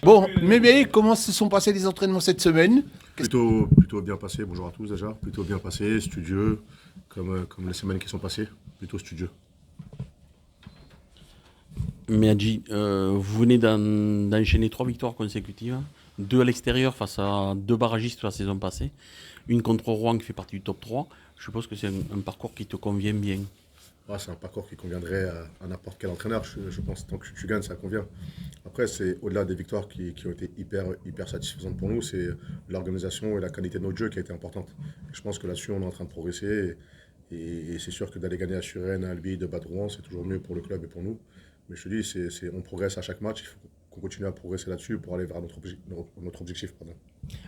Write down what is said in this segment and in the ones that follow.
Bon, Mémé, comment se sont passés les entraînements cette semaine? Plutôt bien passé, bonjour à tous déjà. Plutôt bien passé, studieux, comme les semaines qui sont passées. Plutôt studieux. Meadji, vous venez d'enchaîner 3 victoires consécutives, 2 à l'extérieur face à 2 barragistes la saison passée, une contre Rouen qui fait partie du top 3. Je suppose que c'est un parcours qui te convient bien. C'est un parcours qui conviendrait à n'importe quel entraîneur. Je pense que tant que tu gagnes, ça convient. Après, c'est au-delà des victoires qui ont été hyper satisfaisantes pour nous, c'est l'organisation et la qualité de notre jeu qui a été importante. Et je pense que là-dessus, on est en train de progresser. Et c'est sûr que d'aller gagner à Suresnes, à Albi, de battre Rouen, c'est toujours mieux pour le club et pour nous. Mais je te dis, on progresse à chaque match. Il faut qu'on continue à progresser là-dessus pour aller vers notre objectif. Pardon.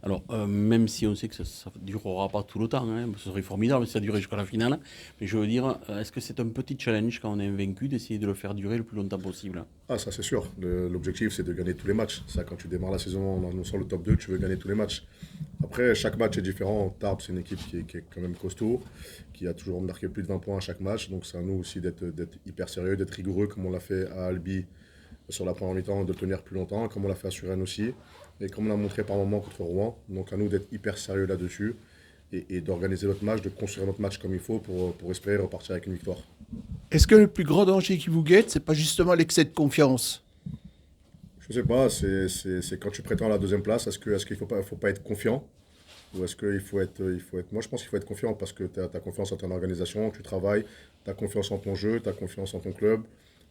Alors, même si on sait que ça ne durera pas tout le temps, hein, ce serait formidable si ça durait jusqu'à la finale, mais je veux dire, est-ce que c'est un petit challenge quand on est invaincu d'essayer de le faire durer le plus longtemps possible? Ça c'est sûr. L'objectif c'est de gagner tous les matchs. Ça, quand tu démarres la saison en annonçant le top 2, tu veux gagner tous les matchs. Après, chaque match est différent. Tarbes, c'est une équipe qui est quand même costaud, qui a toujours marqué plus de 20 points à chaque match. Donc c'est à nous aussi d'être hyper sérieux, d'être rigoureux comme on l'a fait à Albi sur la première mi-temps, de le tenir plus longtemps, comme on l'a fait à Suresnes aussi, et comme on l'a montré par moments contre Rouen. Donc à nous d'être hyper sérieux là-dessus et d'organiser notre match, de construire notre match comme il faut pour espérer repartir avec une victoire. Est-ce que le plus grand danger qui vous guette, c'est pas justement l'excès de confiance? Je sais pas, c'est quand tu prétends à la deuxième place, est-ce qu'il faut pas être confiant? Ou est-ce qu'il faut être. Moi, je pense qu'il faut être confiant parce que tu as confiance en ton organisation, tu travailles, tu as confiance en ton jeu, tu as confiance en ton club,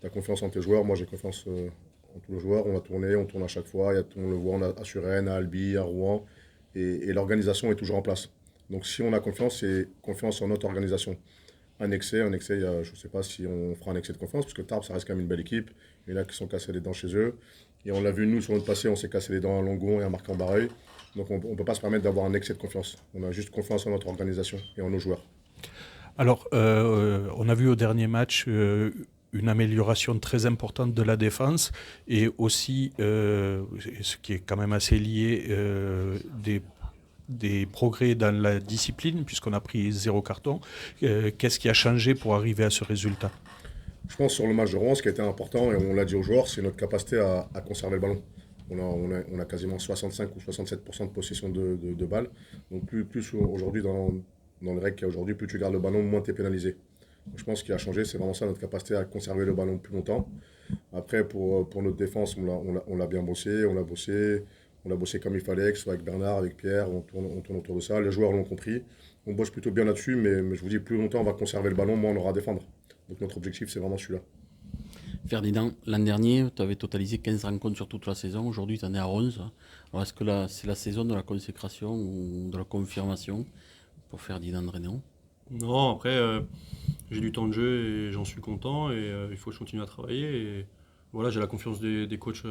tu as confiance en tes joueurs. Moi, j'ai confiance en tous les joueurs. On on tourne à chaque fois. On le voit, on a à Suresnes, à Albi, à Rouen. Et l'organisation est toujours en place. Donc, si on a confiance, c'est confiance en notre organisation. Je ne sais pas si on fera un excès de confiance, parce que Tarbes, ça reste quand même une belle équipe. Il y en a qui sont cassés les dents chez eux. Et on l'a vu, nous, sur notre passé, on s'est cassé les dents à Longon et à Marc-en-Barreuil. Donc on ne peut pas se permettre d'avoir un excès de confiance. On a juste confiance en notre organisation et en nos joueurs. Alors, on a vu au dernier match une amélioration très importante de la défense et aussi, ce qui est quand même assez lié, des progrès dans la discipline, puisqu'on a pris 0 carton. Qu'est-ce qui a changé pour arriver à ce résultat? Je pense sur le match de Rouen, ce qui a été important, et on l'a dit aux joueurs, c'est notre capacité à conserver le ballon. On a quasiment 65 ou 67% de possession de balles. Donc plus aujourd'hui, dans les règles qu'il y a aujourd'hui, plus tu gardes le ballon, moins tu es pénalisé. Donc je pense ce qui a changé, c'est vraiment ça, notre capacité à conserver le ballon plus longtemps. Après, pour notre défense, on l'a bien bossé, on l'a bossé comme il fallait, que ce soit avec Bernard, avec Pierre, on tourne autour de ça. Les joueurs l'ont compris. On bosse plutôt bien là-dessus, mais je vous dis, plus longtemps on va conserver le ballon, moins on aura à défendre. Donc notre objectif, c'est vraiment celui-là. Ferdinand, l'an dernier, tu avais totalisé 15 rencontres sur toute la saison. Aujourd'hui, tu en es à 11. Alors, est-ce que c'est la saison de la consécration ou de la confirmation pour Ferdinand Dreynon? Non, après, j'ai du temps de jeu et j'en suis content. Et il faut que je continue à travailler. Et voilà, j'ai la confiance des coachs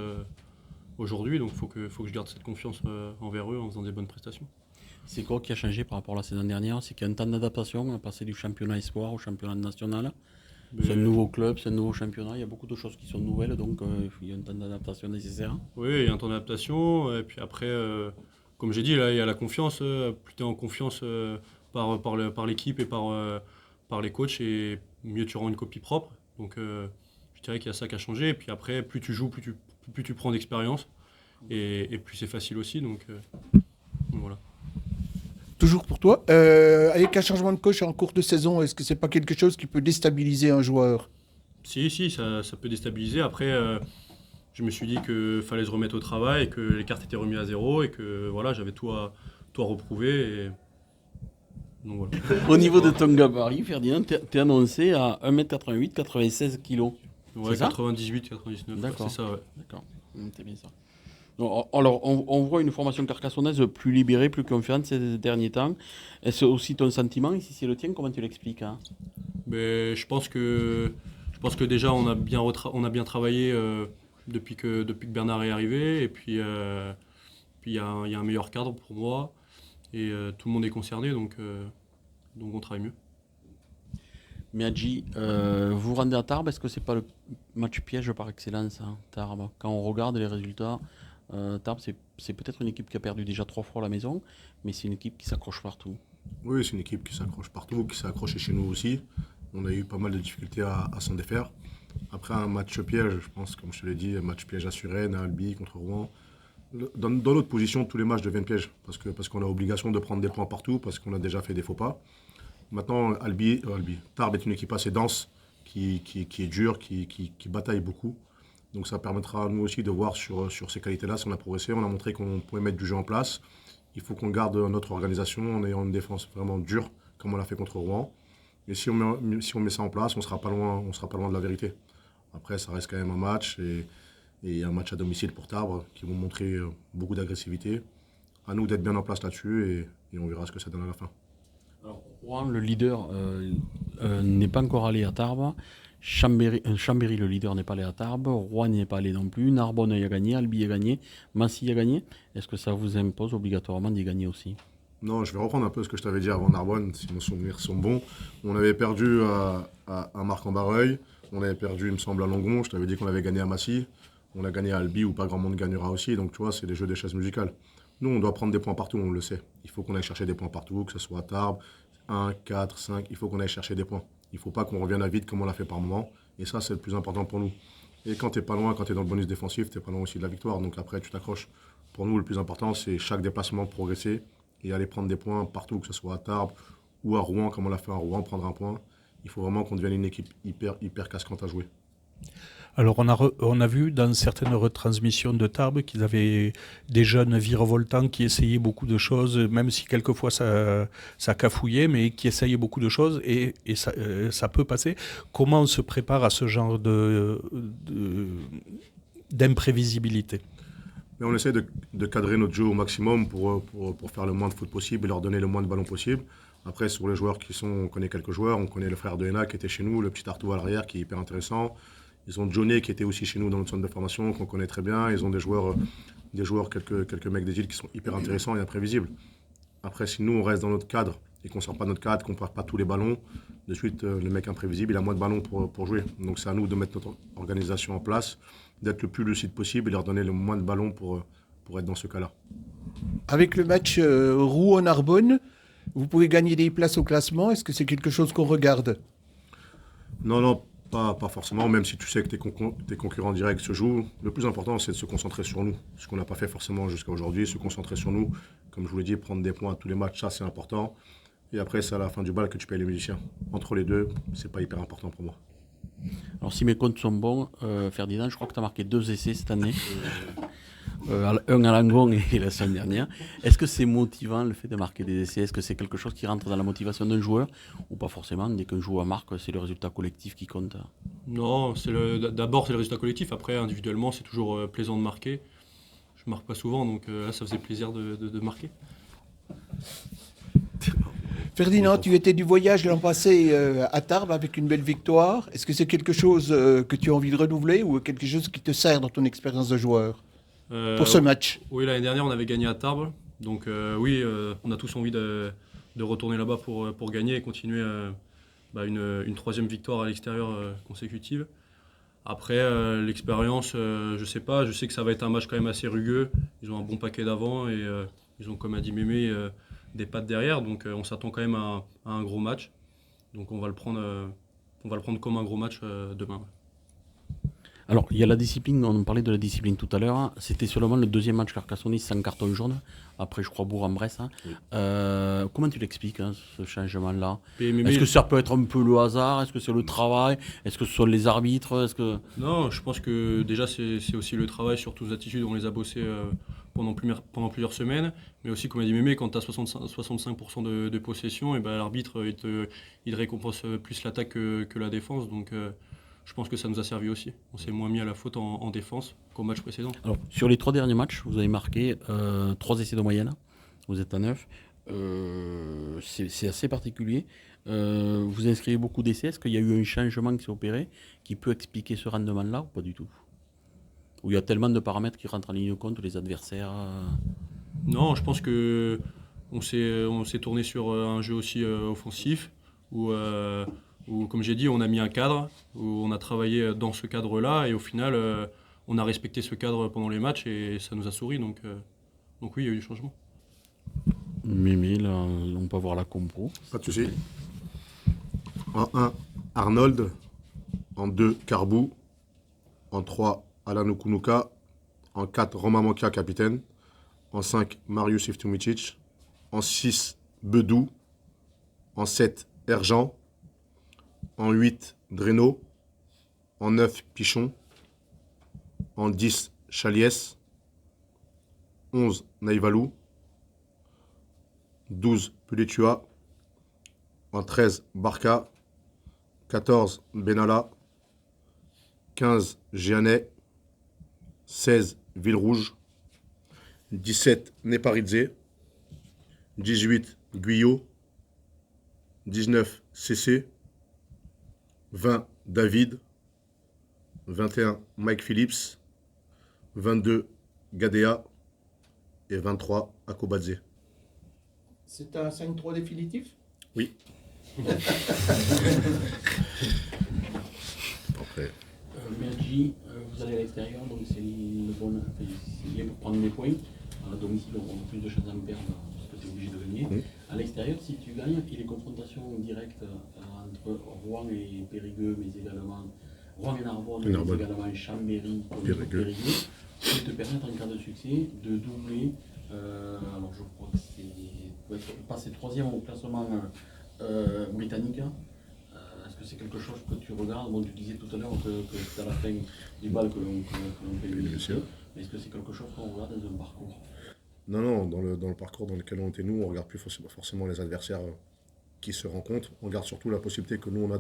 aujourd'hui. Donc, il faut que je garde cette confiance envers eux en faisant des bonnes prestations. C'est quoi qui a changé par rapport à la saison dernière? C'est qu'il y a un temps d'adaptation à passer du championnat espoir au championnat national. C'est un nouveau club, c'est un nouveau championnat, il y a beaucoup de choses qui sont nouvelles, donc il y a un temps d'adaptation nécessaire. Oui, il y a un temps d'adaptation. Et puis après, comme j'ai dit, là, il y a la confiance. Plus tu es en confiance par l'équipe et par les coachs, et mieux tu rends une copie propre. Donc je dirais qu'il y a ça qui a changé. Et puis après, plus tu joues, plus tu prends d'expérience. Et plus c'est facile aussi. Donc voilà. Toujours pour toi. Avec un changement de coach en cours de saison, est-ce que c'est pas quelque chose qui peut déstabiliser un joueur? Si, ça peut déstabiliser. Après, je me suis dit qu'il fallait se remettre au travail et que les cartes étaient remises à zéro et que voilà, j'avais tout à reprouver. Donc, voilà. Au niveau de ton gabarit, Ferdinand, t'es annoncé à 1m88, 96 kg. Ouais, 98, 99, d'accord. C'est ça, ouais. D'accord, c'est bien ça. Alors, on voit une formation carcassonnaise plus libérée, plus confiante ces derniers temps. Est-ce aussi ton sentiment? Et si c'est le tien, comment tu l'expliques, hein? Mais je pense que déjà on a bien travaillé depuis que Bernard est arrivé. Et puis il y a un meilleur cadre pour moi. Et tout le monde est concerné, donc on travaille mieux. Meadji, vous vous rendez à Tarbes, est-ce que c'est pas le match piège par excellence, hein, Tarbes? Quand on regarde les résultats, Tarbes, c'est peut-être une équipe qui a perdu déjà 3 fois à la maison, mais c'est une équipe qui s'accroche partout. Oui, c'est une équipe qui s'accroche partout, qui s'est accrochée chez nous aussi. On a eu pas mal de difficultés à s'en défaire. Après un match piège, je pense, comme je te l'ai dit, un match piège à Suresnes, à Albi contre Rouen. Dans notre position, tous les matchs deviennent pièges parce qu'on a obligation de prendre des points partout, parce qu'on a déjà fait des faux pas. Maintenant, Tarbes est une équipe assez dense, qui est dure, qui bataille beaucoup. Donc ça permettra à nous aussi de voir sur ces qualités-là si on a progressé. On a montré qu'on pouvait mettre du jeu en place. Il faut qu'on garde notre organisation en ayant une défense vraiment dure, comme on l'a fait contre Rouen. Et si on met ça en place, on sera pas loin de la vérité. Après, ça reste quand même un match et un match à domicile pour Tarbes qui vont montrer beaucoup d'agressivité. À nous d'être bien en place là-dessus et on verra ce que ça donne à la fin. Alors, Rouen, le leader, n'est pas encore allé à Tarbes. Chambéry, le leader, n'est pas allé à Tarbes. Rouen n'y est pas allé non plus. Narbonne y a gagné. Albi y a gagné. Massy y a gagné. Est-ce que ça vous impose obligatoirement d'y gagner aussi? Non, je vais reprendre un peu ce que je t'avais dit avant Narbonne, si mes souvenirs sont bons. On avait perdu à Marc-en-Barreuil. On avait perdu, il me semble, à Langon. Je t'avais dit qu'on avait gagné à Massy. On a gagné à Albi, où pas grand monde gagnera aussi. Donc, tu vois, c'est des jeux des chaises musicales. Nous, on doit prendre des points partout, on le sait. Il faut qu'on aille chercher des points partout, que ce soit à Tarbes, 1, 4, 5. Il faut qu'on aille chercher des points. Il ne faut pas qu'on revienne à vide comme on l'a fait par moment. Et ça, c'est le plus important pour nous. Et quand tu n'es pas loin, quand tu es dans le bonus défensif, tu n'es pas loin aussi de la victoire. Donc après, tu t'accroches. Pour nous, le plus important, c'est chaque déplacement progresser et aller prendre des points partout, que ce soit à Tarbes ou à Rouen, comme on l'a fait à Rouen, prendre un point. Il faut vraiment qu'on devienne une équipe hyper casquante à jouer. Alors on a vu dans certaines retransmissions de Tarbes qu'ils avaient des jeunes virevoltants qui essayaient beaucoup de choses, même si quelquefois ça cafouillait, mais qui essayaient beaucoup de choses et ça peut passer. Comment on se prépare à ce genre d'imprévisibilité? Mais on essaie de cadrer notre jeu au maximum pour faire le moins de foot possible et leur donner le moins de ballons possible. Après, sur les joueurs on connaît quelques joueurs. On connaît le frère de Hena qui était chez nous, le petit Artou à l'arrière qui est hyper intéressant. Ils ont Johnny qui était aussi chez nous dans notre centre de formation, qu'on connaît très bien. Ils ont des joueurs quelques mecs des îles qui sont hyper intéressants et imprévisibles. Après, si nous, on reste dans notre cadre et qu'on ne sort pas de notre cadre, qu'on ne perd pas tous les ballons, de suite, le mec imprévisible, il a moins de ballons pour jouer. Donc c'est à nous de mettre notre organisation en place, d'être le plus lucide possible et leur donner le moins de ballons pour être dans ce cas-là. Avec le match Rouen-Narbonne, vous pouvez gagner des places au classement. Est-ce que c'est quelque chose qu'on regarde? Non, pas forcément, même si tu sais que tes concurrents directs se jouent. Le plus important, c'est de se concentrer sur nous. Ce qu'on n'a pas fait forcément jusqu'à aujourd'hui, se concentrer sur nous. Comme je vous l'ai dit, prendre des points à tous les matchs, ça c'est important. Et après, c'est à la fin du bal que tu payes les musiciens. Entre les deux, c'est pas hyper important pour moi. Alors si mes comptes sont bons, Ferdinand, je crois que tu as marqué 2 essais cette année. Un à Langon et la semaine dernière. Est-ce que c'est motivant le fait de marquer des essais? Est-ce que c'est quelque chose qui rentre dans la motivation d'un joueur? Ou pas forcément? Dès qu'un joueur marque, c'est le résultat collectif qui compte? Non, d'abord c'est le résultat collectif. Après, individuellement, c'est toujours plaisant de marquer. Je marque pas souvent, donc là, ça faisait plaisir de marquer. Ferdinand, tu étais du voyage l'an passé à Tarbes avec une belle victoire. Est-ce que c'est quelque chose que tu as envie de renouveler ou quelque chose qui te sert dans ton expérience de joueur pour ce match? Oui, l'année dernière, on avait gagné à Tarbes. Donc oui, on a tous envie de retourner là-bas pour gagner et continuer une troisième victoire à l'extérieur consécutive. Après, l'expérience, je sais pas. Je sais que ça va être un match quand même assez rugueux. Ils ont un bon paquet d'avant et ils ont, comme a dit Mémé, des pattes derrière. Donc on s'attend quand même à un gros match. Donc on va le prendre comme un gros match demain. Alors, il y a la discipline, on parlait de la discipline tout à l'heure. C'était seulement le deuxième match Carcassonne sans carton jaune. Après, je crois, Bourg-en-Bresse. Oui. Comment tu l'expliques, ce changement-là? Mais Est-ce que ça peut être un peu le hasard? Est-ce que c'est le travail? Est-ce que ce sont les arbitres? Non, je pense que déjà, c'est aussi le travail sur toutes les attitudes. On les a bossés pendant plusieurs semaines. Mais aussi, comme a dit Mémé, quand tu as 65% de possession, et l'arbitre, il récompense plus l'attaque que la défense. Donc, je pense que ça nous a servi aussi. On s'est moins mis à la faute en défense qu'au match précédent. Alors, sur les 3 derniers matchs, vous avez marqué 3 essais de moyenne. Vous êtes à 9. C'est assez particulier. Vous inscrivez beaucoup d'essais. Est-ce qu'il y a eu un changement qui s'est opéré qui peut expliquer ce rendement-là ou pas du tout? Où il y a tellement de paramètres qui rentrent en ligne de compte, les adversaires. Non, je pense que on s'est tourné sur un jeu aussi offensif où, comme j'ai dit, on a mis un cadre, où on a travaillé dans ce cadre-là et au final, on a respecté ce cadre pendant les matchs et ça nous a souri. Donc oui, il y a eu du changement. Mémé, là, on peut voir la compo. Pas de souci. En 1, Arnold. En 2, Carbou. En 3, Alan Okunuka. En 4, Romain Moka, capitaine. En 5, Marius Ivtumicic. En 6, Bedou. En 7, Erjan. En 8, Dreno. En 9, Pichon. En 10, Chaliès. 11, Naïvalou. 12, Puletua. En 13, Barca. 14, Benalla. 15, Gianet. 16, Villerouge. 17, Neparidze. 18, Guyot. 19, CC. 20, David. 21, Mike Phillips. 22, Gadea. Et 23, Akobadze. C'est un 5-3 définitif? Oui. Après. Merci. Vous allez à l'extérieur, donc c'est bien pour prendre des points. À domicile, on a plus de chances d'en perdre parce que tu es obligé de gagner. Oui. À l'extérieur, si tu gagnes, et les confrontations directes entre Rouen et Périgueux, mais également Rouen et Narbonne, mais également Chambéry, Périgueux, ça te permettre en cas de succès de doubler. Alors je crois que c'est passer troisième au classement britannique. Est-ce que c'est quelque chose que tu regardes? Bon, tu disais tout à l'heure que c'est à la fin du bal que l'on fait le monsieur. Mais est-ce que c'est quelque chose qu'on regarde dans un parcours? Non, dans le parcours dans lequel on était nous, on ne regarde plus forcément les adversaires qui se rencontrent. On regarde surtout la possibilité que nous, on a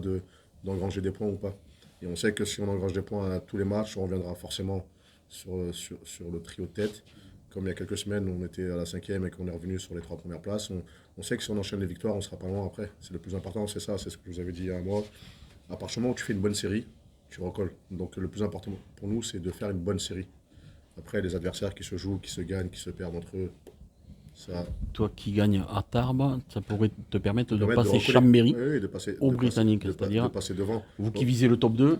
d'engranger des points ou pas. Et on sait que si on engrange des points à tous les matchs, on reviendra forcément sur le trio de tête. Comme il y a quelques semaines, on était à la 5e et qu'on est revenu sur les 3 premières places. On sait que si on enchaîne les victoires, on ne sera pas loin après. C'est le plus important, c'est ça, c'est ce que je vous avais dit il y a un mois. À partir du moment où tu fais une bonne série, tu recolles. Donc le plus important pour nous, c'est de faire une bonne série. Après, les adversaires qui se jouent, qui se gagnent, qui se perdent entre eux, ça... Toi qui gagnes à Tarbes, ça pourrait te permettre de passer recoller. Chambéry Oui, de passer, aux Britanniques. C'est-à-dire, de passer devant. vous qui visez le top 2,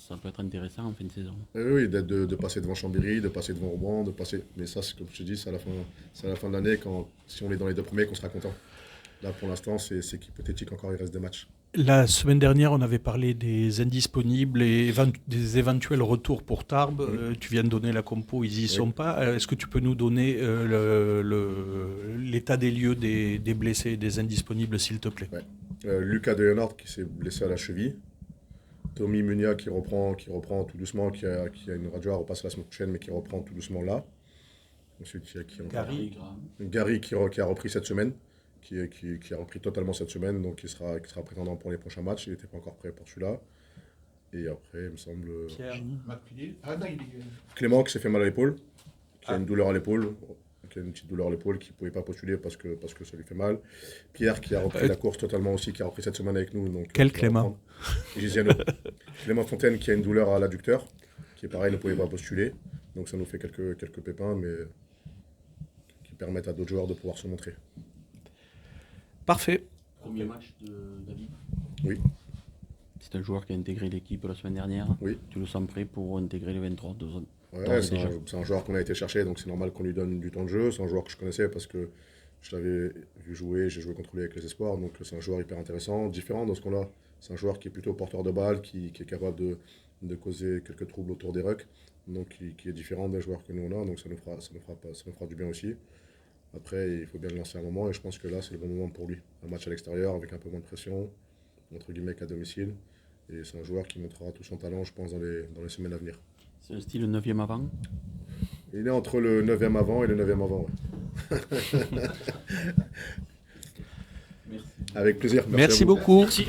ça peut être intéressant en fin de saison. Oui, de passer devant Chambéry, de passer devant Rouen, de passer... Mais ça, comme je te dis, c'est à la fin de l'année, si on est dans les 2 premiers, qu'on sera content. Là, pour l'instant, c'est hypothétique encore, il reste des matchs. La semaine dernière, on avait parlé des indisponibles et des éventuels retours pour Tarbes. Tu viens de donner la compo, ils n'y sont pas. Est-ce que tu peux nous donner l'état des lieux des blessés et des indisponibles, s'il te plaît? Lucas de Leonard qui s'est blessé à la cheville. Tommy Munia qui reprend tout doucement, qui a une radio à repasser la semaine prochaine, mais qui reprend tout doucement là. Ensuite, il y a qui encore? Gary qui a repris cette semaine. Qui a repris totalement cette semaine, donc qui sera prétendant pour les prochains matchs. Il n'était pas encore prêt pour celui-là. Et après, il me semble... Pierre. Clément qui s'est fait mal à l'épaule, qui a une douleur à l'épaule, qui a une petite douleur à l'épaule, qui ne pouvait pas postuler parce que ça lui fait mal. Pierre qui a repris la course totalement aussi, qui a repris cette semaine avec nous. Donc, quel Clément? Clément Fontaine qui a une douleur à l'adducteur, qui est pareil, ne pouvait pas postuler. Donc ça nous fait quelques pépins, mais qui permettent à d'autres joueurs de pouvoir se montrer. Parfait. Premier match de David. Oui. C'est un joueur qui a intégré l'équipe la semaine dernière. Oui. Tu le sens prêt pour intégrer les 23 c'est un joueur qu'on a été chercher, donc c'est normal qu'on lui donne du temps de jeu. C'est un joueur que je connaissais parce que je l'avais vu jouer, j'ai joué contre lui avec les espoirs, donc c'est un joueur hyper intéressant, différent dans ce qu'on a. C'est un joueur qui est plutôt porteur de balle, qui est capable de causer quelques troubles autour des rucks, donc qui est différent des joueurs que nous on a, donc ça nous fera du bien aussi. Après, il faut bien le lancer à un moment, et je pense que là, c'est le bon moment pour lui. Un match à l'extérieur, avec un peu moins de pression, entre guillemets, qu'à domicile. Et c'est un joueur qui montrera tout son talent, je pense, dans les semaines à venir. C'est un style 9e avant? Il est entre le 9e avant et le 9e avant, ouais. Merci. Avec plaisir. Merci beaucoup. Merci.